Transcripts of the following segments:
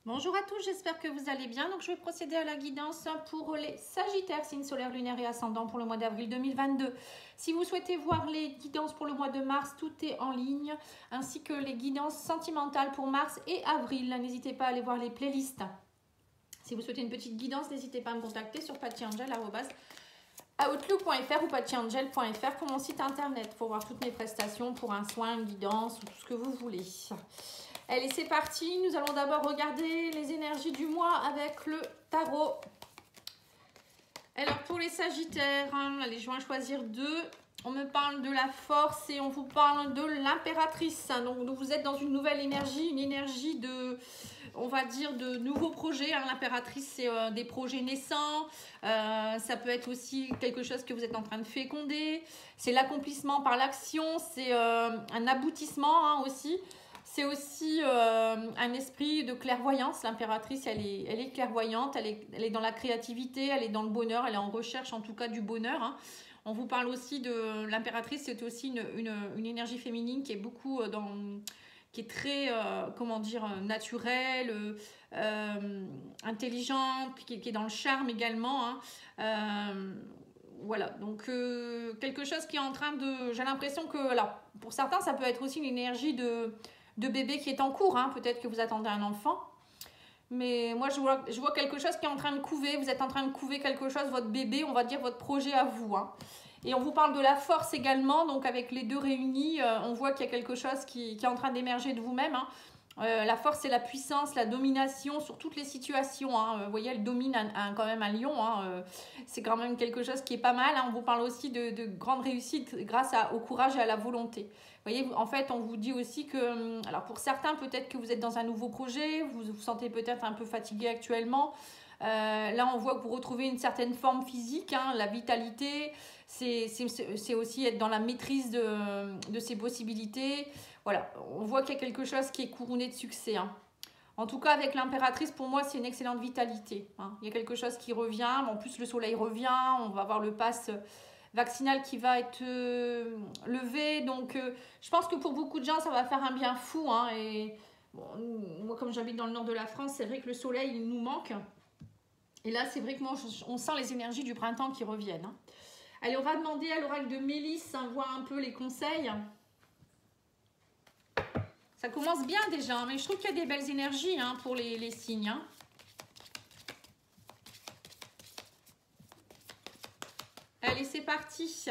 Bonjour à tous, j'espère que vous allez bien. Donc, je vais procéder à la guidance pour les Sagittaires, signe solaire, lunaire et ascendant pour le mois d'avril 2022. Si vous souhaitez voir les guidances pour le mois de mars, tout est en ligne, ainsi que les guidances sentimentales pour mars et avril. N'hésitez pas à aller voir les playlists. Si vous souhaitez une petite guidance, n'hésitez pas à me contacter sur pattyangel@outlook.fr ou pattyangel.fr pour mon site internet pour voir toutes mes prestations pour un soin, une guidance ou tout ce que vous voulez. Allez, c'est parti. Nous allons d'abord regarder les énergies du mois avec le tarot. Alors, pour les Sagittaires, allez, je vais en choisir deux. On me parle de la force et on vous parle de l'impératrice. Donc, vous êtes dans une nouvelle énergie, une énergie de, on va dire, de nouveaux projets. L'impératrice, c'est des projets naissants. Ça peut être aussi quelque chose que vous êtes en train de féconder. C'est l'accomplissement par l'action. C'est un aboutissement aussi. C'est aussi un esprit de clairvoyance. L'impératrice, elle est clairvoyante, elle est dans la créativité, elle est dans le bonheur, elle est en recherche en tout cas du bonheur. On vous parle aussi de l'impératrice, c'est aussi une énergie féminine qui est beaucoup qui est très, comment dire, naturelle, intelligente, qui est dans le charme également. Voilà, donc quelque chose qui est en train de... J'ai l'impression que, alors, pour certains, ça peut être aussi une énergie de bébé qui est en cours, peut-être que vous attendez un enfant. Mais moi, je vois quelque chose qui est en train de couver. Vous êtes en train de couver quelque chose, votre bébé, on va dire votre projet à vous. Et on vous parle de la force également. Donc, avec les deux réunis, on voit qu'il y a quelque chose qui est en train d'émerger de vous-même. La force, c'est la puissance, la domination sur toutes les situations. Vous voyez, elle domine quand même un lion. C'est quand même quelque chose qui est pas mal. On vous parle aussi de grandes réussites grâce au courage et à la volonté. Vous voyez, en fait, on vous dit aussi que, alors pour certains, peut-être que vous êtes dans un nouveau projet, vous vous sentez peut-être un peu fatigué actuellement. Là, on voit que vous retrouvez une certaine forme physique, la vitalité. C'est aussi être dans la maîtrise de ses possibilités. Voilà, on voit qu'il y a quelque chose qui est couronné de succès. En tout cas, avec l'impératrice, pour moi, c'est une excellente vitalité. Il y a quelque chose qui revient. En plus, le soleil revient. On va avoir le pass vaccinal qui va être levé. Donc, je pense que pour beaucoup de gens, ça va faire un bien fou. Et bon, moi, comme j'habite dans le nord de la France, c'est vrai que le soleil, il nous manque. Et là, c'est vrai que on sent les énergies du printemps qui reviennent. Allez, on va demander à l'oracle de Mélisse, voir un peu les conseils. Ça commence bien déjà, mais je trouve qu'il y a des belles énergies pour les signes. Allez, c'est parti.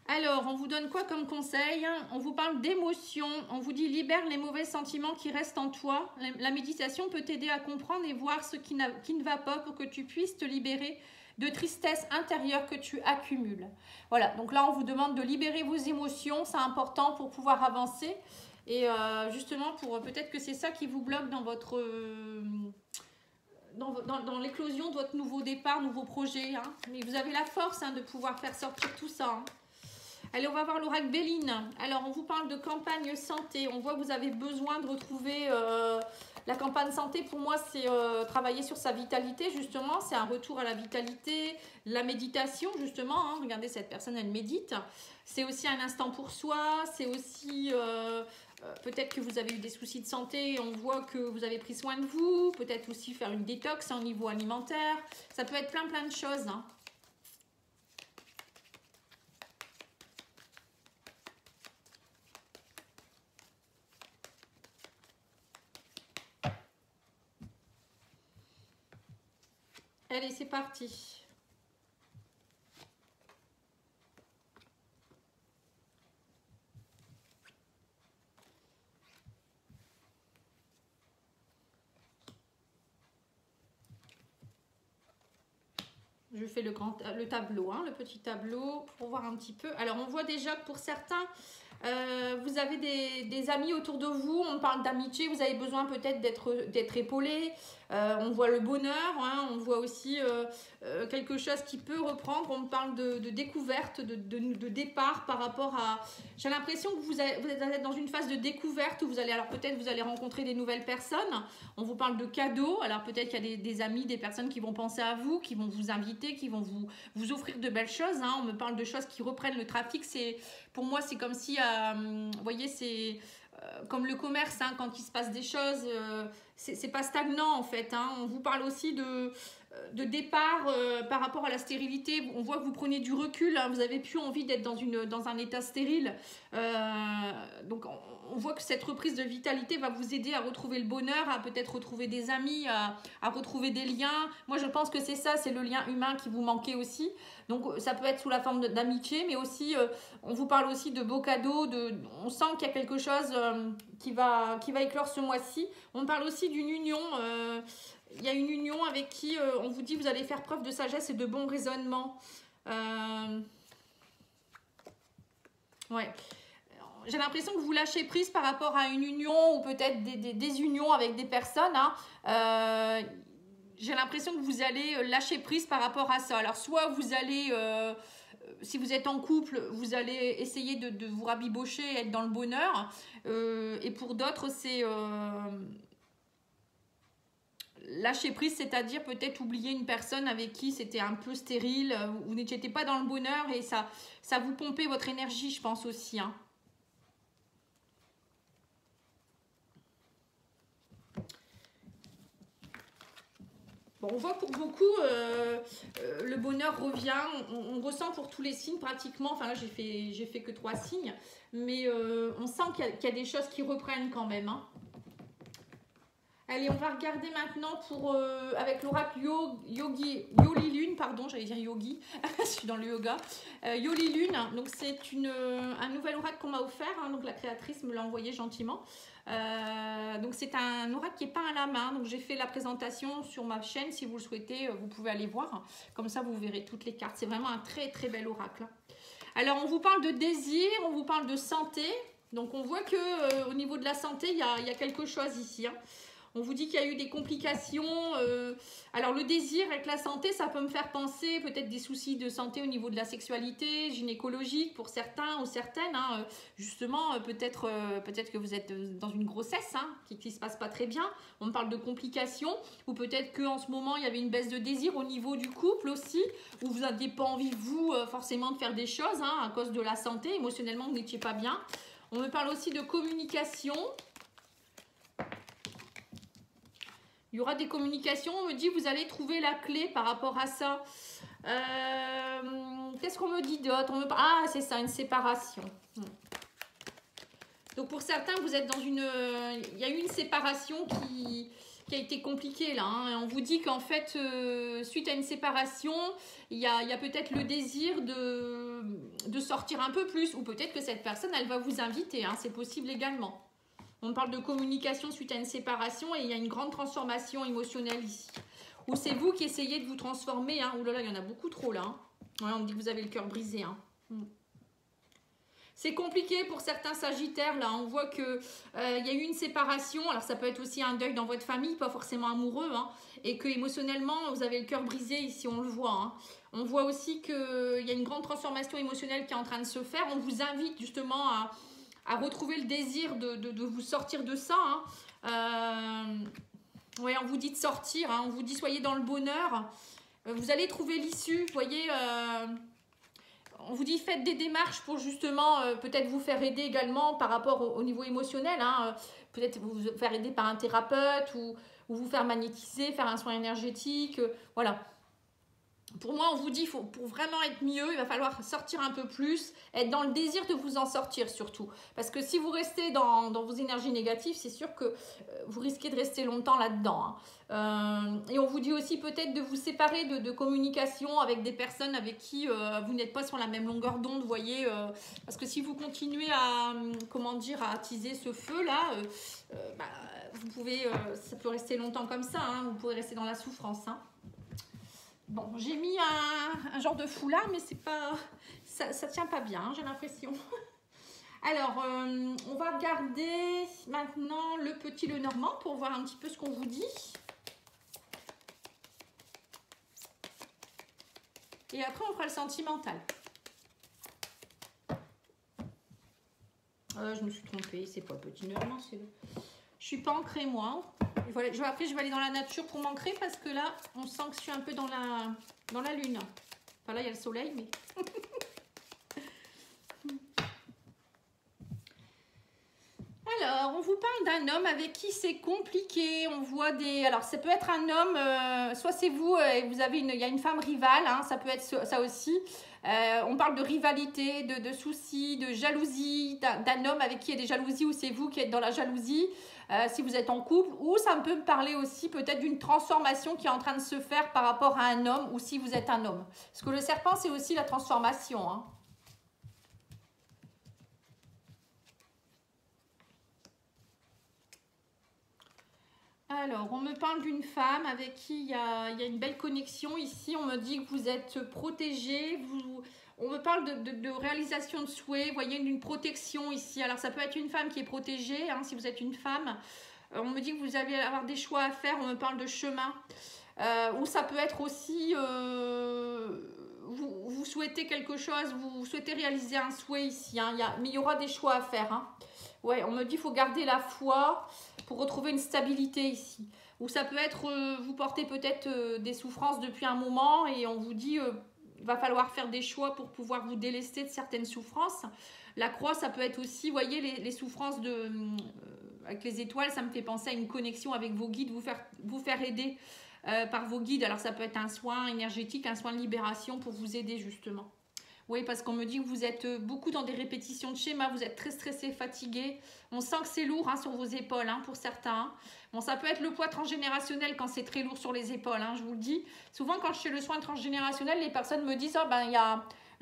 Alors, on vous donne quoi comme conseil? On vous parle d'émotions. On vous dit libère les mauvais sentiments qui restent en toi. La méditation peut t'aider à comprendre et voir ce qui ne va pas pour que tu puisses te libérer de tristesse intérieure que tu accumules. Voilà, donc là, on vous demande de libérer vos émotions. C'est important pour pouvoir avancer. Et justement, peut-être que c'est ça qui vous bloque dans votre... dans l'éclosion de votre nouveau départ, nouveau projet. Mais vous avez la force de pouvoir faire sortir tout ça. Allez, on va voir l'oracle Béline. Alors, on vous parle de campagne santé. On voit que vous avez besoin de retrouver la campagne santé. Pour moi, c'est travailler sur sa vitalité, justement. C'est un retour à la vitalité, la méditation, justement. Regardez, cette personne, elle médite. C'est aussi un instant pour soi. C'est aussi... peut-être que vous avez eu des soucis de santé. On voit que vous avez pris soin de vous. Peut-être aussi faire une détox au niveau alimentaire. Ça peut être plein de choses. Allez, c'est parti. Je fais le tableau, le petit tableau pour voir un petit peu. Alors, on voit déjà que pour certains, vous avez des amis autour de vous. On parle d'amitié. Vous avez besoin peut-être d'être épaulé. On voit le bonheur. On voit aussi quelque chose qui peut reprendre. On parle de découverte, de départ par rapport à... J'ai l'impression que vous êtes dans une phase de découverte où vous allez... Alors peut-être vous allez rencontrer des nouvelles personnes. On vous parle de cadeaux. Alors peut-être qu'il y a des amis, des personnes qui vont penser à vous, qui vont vous inviter, qui vont vous offrir de belles choses. On me parle de choses qui reprennent le trafic. Pour moi, c'est comme si... vous voyez, c'est... comme le commerce, hein, quand il se passe des choses, c'est pas stagnant en fait. Hein. On vous parle aussi de départ par rapport à la stérilité. On voit que vous prenez du recul, hein, vous n'avez plus envie d'être dans un état stérile. Donc on voit que cette reprise de vitalité va vous aider à retrouver le bonheur, à peut-être retrouver des amis, à retrouver des liens. Moi je pense que c'est ça, c'est le lien humain qui vous manquait aussi. Donc ça peut être sous la forme d'amitié, mais aussi on vous parle aussi de beaux cadeaux, on sent qu'il y a quelque chose qui va éclore ce mois-ci. On parle aussi d'une union, il y a une union avec qui on vous dit vous allez faire preuve de sagesse et de bon raisonnement. Ouais. J'ai l'impression que vous lâchez prise par rapport à une union ou peut-être des unions avec des personnes. Hein. J'ai l'impression que vous allez lâcher prise par rapport à ça. Alors soit vous allez, si vous êtes en couple, vous allez essayer de vous rabibocher, être dans le bonheur. Et pour d'autres, c'est lâcher prise, c'est-à-dire peut-être oublier une personne avec qui c'était un peu stérile, vous n'étiez pas dans le bonheur et ça vous pompait votre énergie, je pense aussi. Hein. Bon, on voit pour beaucoup, le bonheur revient, on ressent pour tous les signes pratiquement, enfin là j'ai fait que 3 signes, mais on sent qu'il y a des choses qui reprennent quand même. Hein. Allez, on va regarder maintenant pour, avec l'oracle Yoli Lune, pardon, j'allais dire Yogi, je suis dans le yoga. Yoli Lune, donc c'est un nouvel oracle qu'on m'a offert, hein, donc la créatrice me l'a envoyé gentiment. Donc c'est un oracle qui est peint à la main, donc j'ai fait la présentation sur ma chaîne, si vous le souhaitez, vous pouvez aller voir, comme ça vous verrez toutes les cartes. C'est vraiment un très très bel oracle. Alors on vous parle de désir, on vous parle de santé, donc on voit que au niveau de la santé, il y a quelque chose ici. Hein. On vous dit qu'il y a eu des complications. Alors le désir avec la santé, ça peut me faire penser peut-être des soucis de santé au niveau de la sexualité, gynécologique pour certains ou certaines. Hein. Justement, peut-être que vous êtes dans une grossesse hein, qui ne se passe pas très bien. On me parle de complications. Ou peut-être qu'en ce moment, il y avait une baisse de désir au niveau du couple aussi. Ou vous n'aviez pas envie, vous, forcément de faire des choses hein, à cause de la santé. Émotionnellement, vous n'étiez pas bien. On me parle aussi de communication. Il y aura des communications, on me dit vous allez trouver la clé par rapport à ça. Qu'est-ce qu'on me dit d'autre? Ah, c'est ça, une séparation. Donc pour certains, vous êtes dans une... Il y a eu une séparation qui a été compliquée là. Hein. On vous dit qu'en fait, suite à une séparation, il y a peut-être le désir de sortir un peu plus. Ou peut-être que cette personne, elle va vous inviter. Hein. C'est possible également. On parle de communication suite à une séparation et il y a une grande transformation émotionnelle ici. Ou c'est vous qui essayez de vous transformer. Hein. Ouh là là, il y en a beaucoup trop là. Hein. Ouais, on me dit que vous avez le cœur brisé. Hein. C'est compliqué pour certains sagittaires. Là, on voit qu'il y a eu une séparation. Alors ça peut être aussi un deuil dans votre famille, pas forcément amoureux. Hein. Et que émotionnellement, vous avez le cœur brisé ici, on le voit. Hein. On voit aussi qu'il y a une grande transformation émotionnelle qui est en train de se faire. On vous invite justement à retrouver le désir de vous sortir de ça. Hein. Ouais, on vous dit de sortir, hein. On vous dit soyez dans le bonheur. Vous allez trouver l'issue, vous voyez. On vous dit faites des démarches pour justement peut-être vous faire aider également par rapport au niveau émotionnel. Hein. Peut-être vous faire aider par un thérapeute ou vous faire magnétiser, faire un soin énergétique. Voilà. Pour moi, on vous dit, pour vraiment être mieux, il va falloir sortir un peu plus, être dans le désir de vous en sortir surtout. Parce que si vous restez dans vos énergies négatives, c'est sûr que vous risquez de rester longtemps là-dedans. Hein. Et on vous dit aussi peut-être de vous séparer de communication avec des personnes avec qui vous n'êtes pas sur la même longueur d'onde, vous voyez. Parce que si vous continuez à attiser ce feu-là, vous pouvez, ça peut rester longtemps comme ça, hein, vous pourrez rester dans la souffrance. Hein. Bon, j'ai mis un genre de foulard, mais c'est pas, ça tient pas bien, hein, j'ai l'impression. Alors, on va regarder maintenant le petit Lenormand pour voir un petit peu ce qu'on vous dit. Et après, on fera le sentimental. Je me suis trompée, c'est pas petit Lenormand, c'est le... Je suis pas ancrée, moi. Voilà, après, je vais aller dans la nature pour m'ancrer parce que là, on sent que je suis un peu dans la lune. Enfin, là, il y a le soleil, mais... Alors, Alors, on vous parle d'un homme avec qui c'est compliqué. On voit des... Alors, ça peut être un homme, soit c'est vous et vous avez il y a une femme rivale, hein, ça peut être ça aussi. On parle de rivalité, de soucis, de jalousie, d'un homme avec qui il y a des jalousies ou c'est vous qui êtes dans la jalousie, si vous êtes en couple. Ou ça peut me parler aussi peut-être d'une transformation qui est en train de se faire par rapport à un homme ou si vous êtes un homme. Parce que le serpent, c'est aussi la transformation, hein. Alors, on me parle d'une femme avec qui il y a une belle connexion. Ici, on me dit que vous êtes protégé. On me parle de réalisation de souhaits. Vous voyez, d'une protection ici. Alors, ça peut être une femme qui est protégée, hein, si vous êtes une femme. On me dit que vous allez avoir des choix à faire. On me parle de chemin. Ou ça peut être aussi... vous souhaitez quelque chose, vous souhaitez réaliser un souhait ici. Hein, mais il y aura des choix à faire. Hein. Ouais, on me dit qu'il faut garder la foi pour retrouver une stabilité ici. Ou ça peut être, vous portez peut-être des souffrances depuis un moment et on vous dit, il va falloir faire des choix pour pouvoir vous délester de certaines souffrances. La croix, ça peut être aussi, vous voyez, les souffrances avec les étoiles, ça me fait penser à une connexion avec vos guides, vous faire aider par vos guides. Alors ça peut être un soin énergétique, un soin de libération pour vous aider justement. Oui, parce qu'on me dit que vous êtes beaucoup dans des répétitions de schémas, vous êtes très stressé, fatigué. On sent que c'est lourd, hein, sur vos épaules, hein, pour certains. Bon, ça peut être le poids transgénérationnel quand c'est très lourd sur les épaules, hein, je vous le dis. Souvent, quand je fais le soin transgénérationnel, les personnes me disent « Oh,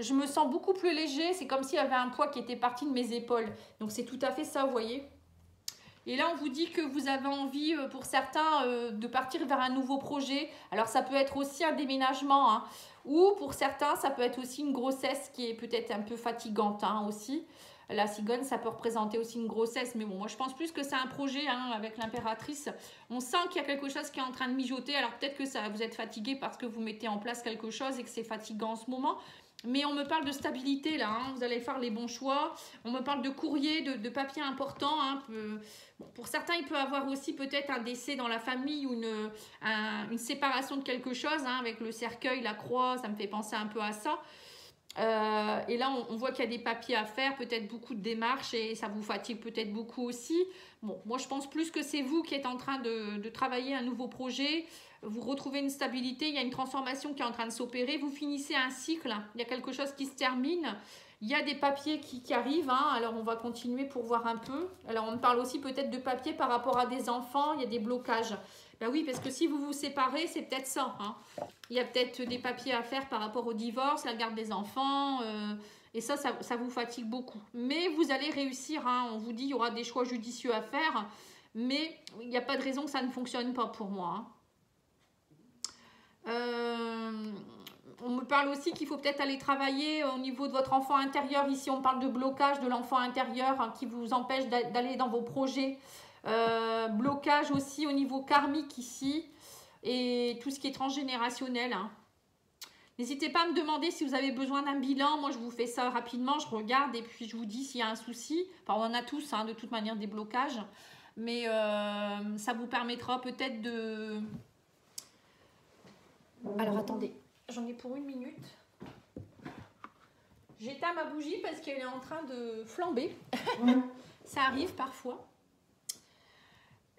je me sens beaucoup plus léger, c'est comme s'il y avait un poids qui était parti de mes épaules. » Donc, c'est tout à fait ça, vous voyez. Et là, on vous dit que vous avez envie, pour certains, de partir vers un nouveau projet. Alors, ça peut être aussi un déménagement, hein. Ou pour certains, ça peut être aussi une grossesse qui est peut-être un peu fatigante, hein, aussi. La cigogne, ça peut représenter aussi une grossesse. Mais bon, moi, je pense plus que c'est un projet, hein, avec l'impératrice. On sent qu'il y a quelque chose qui est en train de mijoter. Alors, peut-être que vous êtes fatigué parce que vous mettez en place quelque chose et que c'est fatigant en ce moment. Mais on me parle de stabilité, là, hein. Vous allez faire les bons choix. On me parle de courrier, de papier important, hein. Bon, pour certains, il peut y avoir aussi peut-être un décès dans la famille ou une séparation de quelque chose, hein, avec le cercueil, la croix, ça me fait penser un peu à ça. Et là, on voit qu'il y a des papiers à faire, peut-être beaucoup de démarches et ça vous fatigue peut-être beaucoup aussi. Bon, moi, je pense plus que c'est vous qui êtes en train de travailler un nouveau projet. Vous retrouvez une stabilité, il y a une transformation qui est en train de s'opérer. Vous finissez un cycle, il y a quelque chose qui se termine. Il y a des papiers qui arrivent, hein. Alors on va continuer pour voir un peu. Alors on me parle aussi peut-être de papiers par rapport à des enfants, il y a des blocages. Ben oui, parce que si vous vous séparez, c'est peut-être ça, hein. Il y a peut-être des papiers à faire par rapport au divorce, la garde des enfants, et ça vous fatigue beaucoup. Mais vous allez réussir, hein. On vous dit qu'il y aura des choix judicieux à faire, mais il n'y a pas de raison que ça ne fonctionne pas pour moi, hein. On me parle aussi qu'il faut peut-être aller travailler au niveau de votre enfant intérieur. Ici, on parle de blocage de l'enfant intérieur, hein, qui vous empêche d'aller dans vos projets. Blocage aussi au niveau karmique ici. Et tout ce qui est transgénérationnel, hein. N'hésitez pas à me demander si vous avez besoin d'un bilan. Moi, je vous fais ça rapidement. Je regarde et puis je vous dis s'il y a un souci. Enfin, on en a tous, hein, de toute manière, des blocages. Mais ça vous permettra peut-être de... Alors, attendez. J'en ai pour 1 minute. J'éteins ma bougie parce qu'elle est en train de flamber. Ça arrive parfois.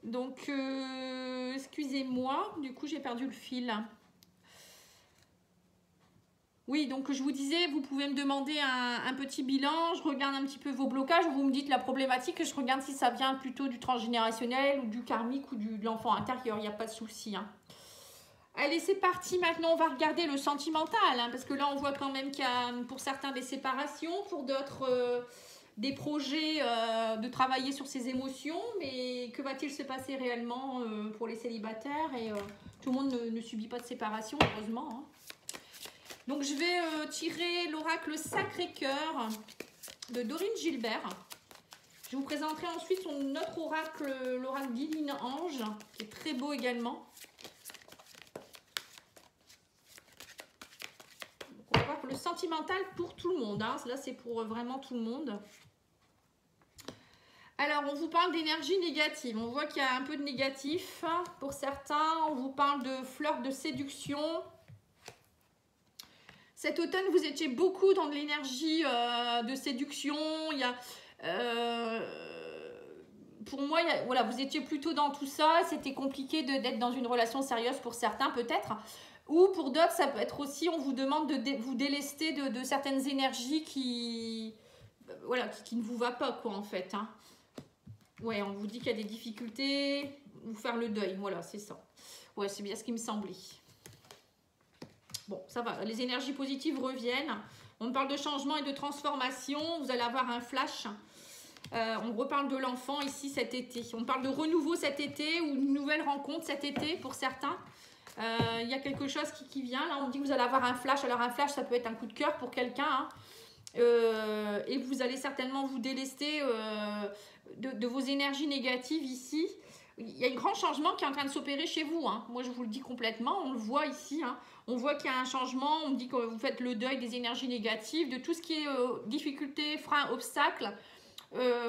Donc, excusez-moi. Du coup, j'ai perdu le fil. Oui, donc je vous disais, vous pouvez me demander un petit bilan. Je regarde un petit peu vos blocages. Vous me dites la problématique et je regarde si ça vient plutôt du transgénérationnel ou du karmique ou de l'enfant intérieur. Il n'y a pas de souci, hein. Allez, c'est parti. Maintenant, on va regarder le sentimental, hein, parce que là, on voit quand même qu'il y a pour certains des séparations, pour d'autres des projets de travailler sur ses émotions. Mais que va-t-il se passer réellement pour les célibataires? Et tout le monde ne subit pas de séparation, heureusement, hein. Donc, je vais tirer l'oracle Sacré-Cœur de Dorine Gilbert. Je vous présenterai ensuite son autre oracle, l'oracle Divine Ange, qui est très beau également. On va voir le sentimental pour tout le monde, hein. Là, c'est pour vraiment tout le monde. Alors, on vous parle d'énergie négative. On voit qu'il y a un peu de négatif pour certains. On vous parle de fleurs de séduction. Cet automne, vous étiez beaucoup dans de l'énergie de séduction. Il y a... pour moi, voilà, vous étiez plutôt dans tout ça. C'était compliqué d'être dans une relation sérieuse pour certains, peut-être. Ou pour d'autres, ça peut être aussi, on vous demande de vous délester de certaines énergies voilà, qui ne vous va pas, quoi, en fait. Hein. Ouais, on vous dit qu'il y a des difficultés, vous faire le deuil, voilà, c'est ça. Ouais, c'est bien ce qui me semblait. Bon, ça va, les énergies positives reviennent. On parle de changement et de transformation. Vous allez avoir un flash. On reparle de l'enfant ici cet été. On parle de renouveau cet été ou une nouvelle rencontre cet été pour certains. Il y a quelque chose qui vient. Là, on me dit que vous allez avoir un flash. Alors, un flash, ça peut être un coup de cœur pour quelqu'un. Hein. Et vous allez certainement vous délester de vos énergies négatives ici. Il y a un grand changement qui est en train de s'opérer chez vous. Hein. Moi, je vous le dis complètement. On le voit ici. Hein. On voit qu'il y a un changement. On me dit que vous faites le deuil des énergies négatives, de tout ce qui est difficulté, frein, obstacle.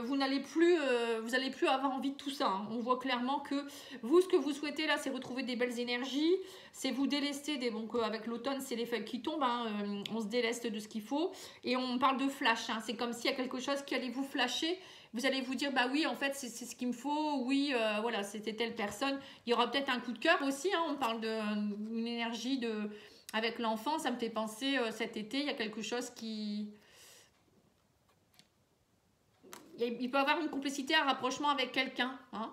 Vous n'allez plus, vous allez plus avoir envie de tout ça. Hein. On voit clairement que vous, ce que vous souhaitez là, c'est retrouver des belles énergies, c'est vous délester donc avec l'automne, c'est les feuilles qui tombent, hein, on se déleste de ce qu'il faut. Et on parle de flash, hein. C'est comme s'il y a quelque chose qui allait vous flasher. Vous allez vous dire, bah oui, en fait, c'est ce qu'il me faut. Oui, voilà, c'était telle personne. Il y aura peut-être un coup de cœur aussi. Hein. On parle d'une énergie avec l'enfant. Ça me fait penser cet été, il y a quelque chose qui... Il peut avoir une complicité, un rapprochement avec quelqu'un. Hein.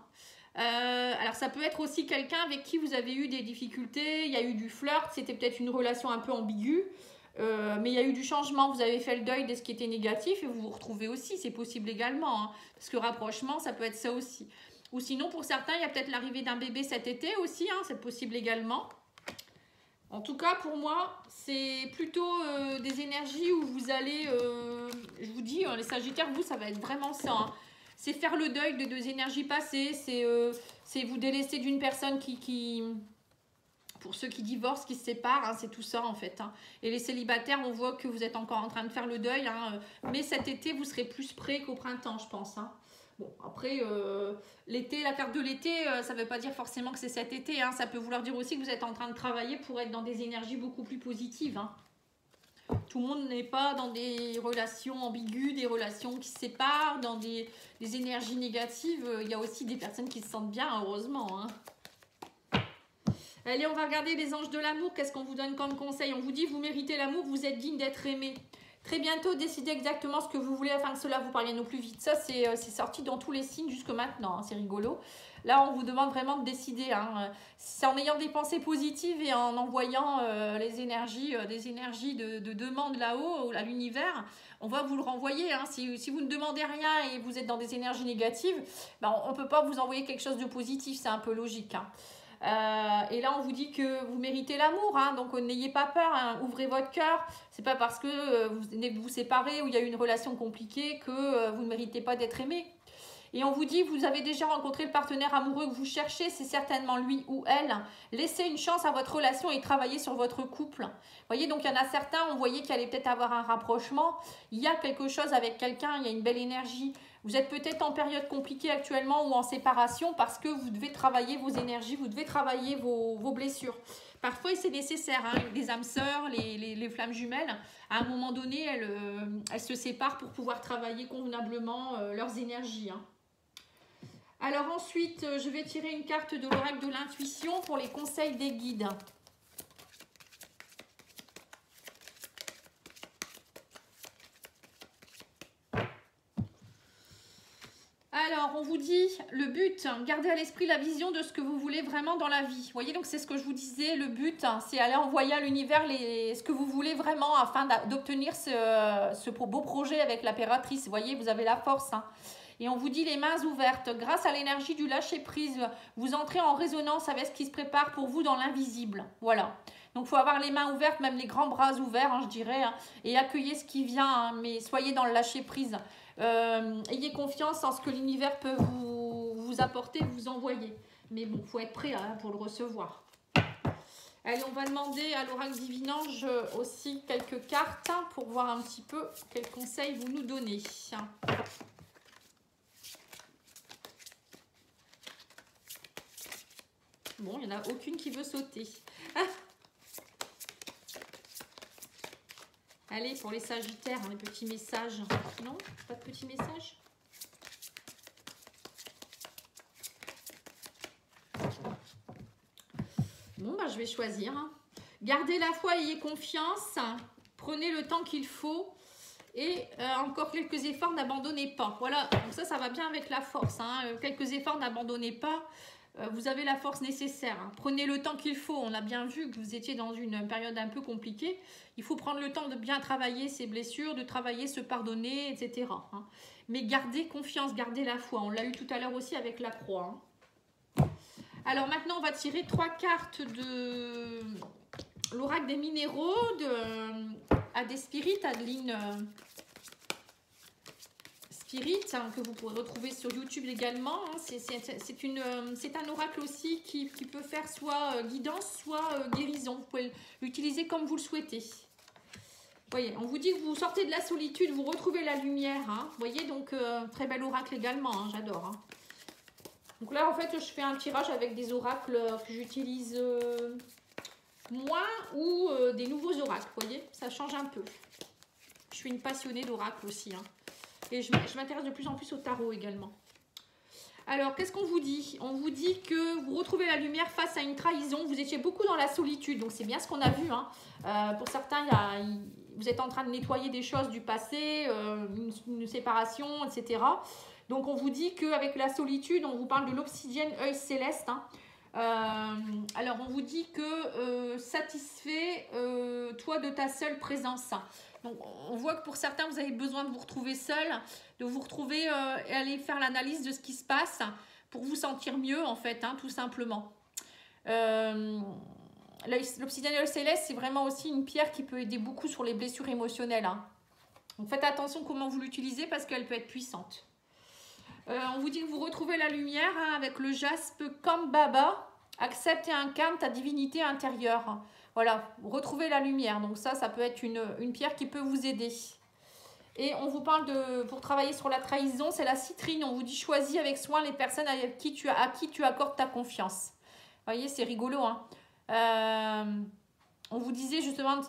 Alors, ça peut être aussi quelqu'un avec qui vous avez eu des difficultés. Il y a eu du flirt. C'était peut-être une relation un peu ambiguë. Mais il y a eu du changement. Vous avez fait le deuil de ce qui était négatif et vous vous retrouvez aussi. C'est possible également. Hein. Parce que rapprochement, ça peut être ça aussi. Ou sinon, pour certains, il y a peut-être l'arrivée d'un bébé cet été aussi. Hein. C'est possible également. En tout cas, pour moi, c'est plutôt des énergies où vous allez, je vous dis, les Sagittaires, vous, ça va être vraiment ça. Hein. C'est faire le deuil de deux énergies passées, c'est vous délester d'une personne pour ceux qui divorcent, qui se séparent, hein, c'est tout ça en fait. Hein. Et les célibataires, on voit que vous êtes encore en train de faire le deuil, hein, mais cet été, vous serez plus prêts qu'au printemps, je pense. Hein. Bon, après, l'été, la carte de l'été, ça ne veut pas dire forcément que c'est cet été. Hein. Ça peut vouloir dire aussi que vous êtes en train de travailler pour être dans des énergies beaucoup plus positives. Hein. Tout le monde n'est pas dans des relations ambiguës, des relations qui se séparent, dans des énergies négatives. Il y a aussi des personnes qui se sentent bien, heureusement. Hein. Allez, on va regarder les anges de l'amour. Qu'est-ce qu'on vous donne comme conseil? On vous dit, vous méritez l'amour, vous êtes digne d'être aimé. Très bientôt, décidez exactement ce que vous voulez afin que cela vous parvienne au plus vite. Ça, c'est sorti dans tous les signes jusque maintenant. Hein, c'est rigolo. Là, on vous demande vraiment de décider. Hein. C'est en ayant des pensées positives et en envoyant des énergies de demande là-haut à l'univers. On va vous le renvoyer. Hein. Si vous ne demandez rien et vous êtes dans des énergies négatives, ben, on ne peut pas vous envoyer quelque chose de positif. C'est un peu logique. Hein. Et là on vous dit que vous méritez l'amour, hein, donc n'ayez pas peur, hein, ouvrez votre cœur. C'est pas parce que vous venez de vous séparer ou il y a eu une relation compliquée que vous ne méritez pas d'être aimé. Et on vous dit, vous avez déjà rencontré le partenaire amoureux que vous cherchez, c'est certainement lui ou elle. Laissez une chance à votre relation et travaillez sur votre couple. Vous voyez, donc il y en a certains, on voyait qu'il allait peut-être avoir un rapprochement. Il y a quelque chose avec quelqu'un, il y a une belle énergie. Vous êtes peut-être en période compliquée actuellement ou en séparation parce que vous devez travailler vos énergies, vous devez travailler vos blessures. Parfois, c'est nécessaire. Hein, les âmes sœurs, les flammes jumelles, à un moment donné, elles se séparent pour pouvoir travailler convenablement leurs énergies. Hein. Alors ensuite, je vais tirer une carte de l'oracle de l'intuition pour les conseils des guides. Alors, on vous dit le but, gardez à l'esprit la vision de ce que vous voulez vraiment dans la vie. Vous voyez, donc c'est ce que je vous disais, le but, c'est aller envoyer à l'univers ce que vous voulez vraiment afin d'obtenir ce beau projet avec l'impératrice. Vous voyez, vous avez la force. Hein. Et on vous dit les mains ouvertes. Grâce à l'énergie du lâcher-prise, vous entrez en résonance avec ce qui se prépare pour vous dans l'invisible. Voilà. Donc, il faut avoir les mains ouvertes, même les grands bras ouverts, hein, je dirais, hein, et accueillez ce qui vient, hein, mais soyez dans le lâcher-prise. Ayez confiance en ce que l'univers peut vous apporter, vous envoyer. Mais bon, il faut être prêt hein, pour le recevoir. Allez, on va demander à l'oracle Divinange aussi quelques cartes hein, pour voir un petit peu quels conseils vous nous donnez. Bon, il n'y en a aucune qui veut sauter. Ah. Allez, pour les Sagittaires, hein, les petits messages. Non, pas de petits messages. Bon, bah, je vais choisir. Gardez la foi, ayez confiance. Prenez le temps qu'il faut. Et encore quelques efforts, n'abandonnez pas. Voilà, donc ça va bien avec la force. Quelques efforts, n'abandonnez pas. Vous avez la force nécessaire. Prenez le temps qu'il faut. On a bien vu que vous étiez dans une période un peu compliquée. Il faut prendre le temps de bien travailler ses blessures, de travailler, se pardonner, etc. Mais gardez confiance, gardez la foi. On l'a eu tout à l'heure aussi avec la croix. Alors maintenant, on va tirer 3 cartes de l'oracle des minéraux, à des spirites, Adeline Spirit, que vous pourrez retrouver sur YouTube également. C'est un oracle aussi qui peut faire soit guidance, soit guérison. Vous pouvez l'utiliser comme vous le souhaitez. Vous voyez, on vous dit que vous sortez de la solitude, vous retrouvez la lumière. Vous voyez, donc très bel oracle également, j'adore. Donc là, en fait, je fais un tirage avec des oracles que j'utilise moins ou des nouveaux oracles. Vous voyez, ça change un peu. Je suis une passionnée d'oracles aussi. Et je m'intéresse de plus en plus au tarot également. Alors, qu'est-ce qu'on vous dit? On vous dit que vous retrouvez la lumière face à une trahison. Vous étiez beaucoup dans la solitude, donc c'est bien ce qu'on a vu. Pour certains, vous êtes en train de nettoyer des choses du passé, une séparation, etc. Donc, on vous dit qu'avec la solitude, on vous parle de l'obsidienne œil céleste. Alors, on vous dit que satisfait toi de ta seule présence. Donc, on voit que pour certains, vous avez besoin de vous retrouver seul, de vous retrouver et aller faire l'analyse de ce qui se passe pour vous sentir mieux, en fait, tout simplement. L'obsidienne céleste, c'est vraiment aussi une pierre qui peut aider beaucoup sur les blessures émotionnelles. Donc, faites attention comment vous l'utilisez parce qu'elle peut être puissante. On vous dit que vous retrouvez la lumière avec le jaspe Kambaba. Accepte et incarne ta divinité intérieure. Voilà, retrouvez la lumière. Donc ça peut être une pierre qui peut vous aider. Et on vous parle pour travailler sur la trahison, c'est la citrine. On vous dit choisis avec soin les personnes à qui tu accordes ta confiance. Vous voyez, c'est rigolo. On vous disait justement,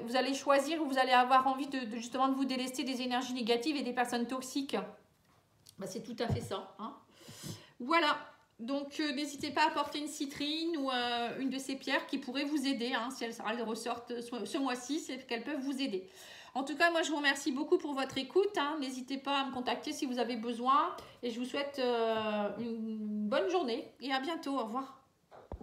vous allez choisir, vous allez avoir envie justement de vous délester des énergies négatives et des personnes toxiques. C'est tout à fait ça. Voilà. Donc, n'hésitez pas à apporter une citrine ou une de ces pierres qui pourraient vous aider. Si elles ressortent ce mois-ci, c'est qu'elles peuvent vous aider. En tout cas, moi, je vous remercie beaucoup pour votre écoute. N'hésitez pas à me contacter si vous avez besoin. Et je vous souhaite une bonne journée et à bientôt. Au revoir.